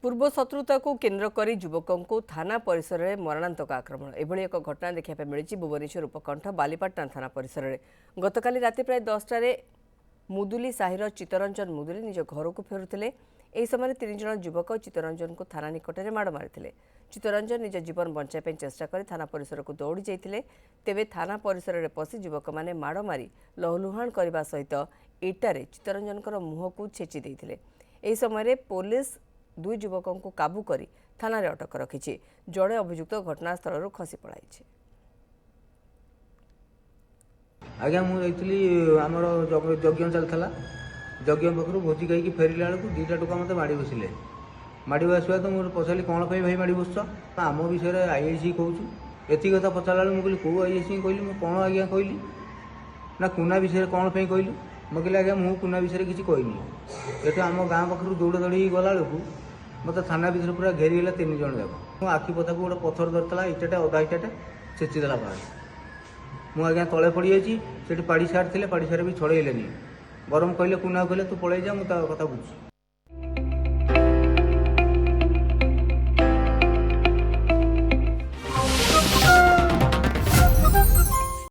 पूर्व शत्रुता को केन्द्र कर युवकों को थाना परिसर में मरणांतक आक्रमण एभली एक घटना देखा मिली भुवनेश्वर उपकंठ बालीपाटना थाना परिसर में गतकाली राति प्राय 10टार मुदुली साहिर चित्तरंजन मुदुली निज घर को फेरुले यह समय 3 जन युवक चित्तरंजन को थाना निकट में माड़ मारी चित्तरंजन निज जीवन बचाई चेष्टा कर थाना परिसर को दौड़ी जाते तेज थाना परिसर में पशि युवक मैंने माड़ मारी लहुलुहाण करने सहित इटारे चित्तरंजन मुह को छेची देते यह समय पुलिस 2 युवकों को काबू कर थाना अटक रखी जड़े अभियुक्त घटनास्थल खसी पड़ाई। आज्ञा मुझे आमर यज्ञ चलता यज्ञ पाखु भोजी खाई फेरला बेलू 2टा टोका मत माड़ बसिले माड़ बसवा तो मुझे पचारि कौन भाई माड़ बस आम विषय आईआईसी कहूँ एति कथा पचारा बेलू मुझे कौ आईआईसी कहली मुझे कौन आज्ञा कहली ना कुना विषय कौन कहलु मैं कहली आज्ञा मुझे कुना विषय किसी कहनी ये आम गाँ पाखु दौड़ दौड़ी गला बेलू मत थाना भर पूरा घेरीगला 3 जन जाक आखि पता को गोटे पथर धरता इटाटे अधा इटाटे छेचीदेला बाहर मुझे आज्ञा तले पड़ जाइए पाड़ी सार थे पाड़ी सार भी छड़ेलेनी बरम कहले कुना कहले तू पलि जा मुझे कथा बुझ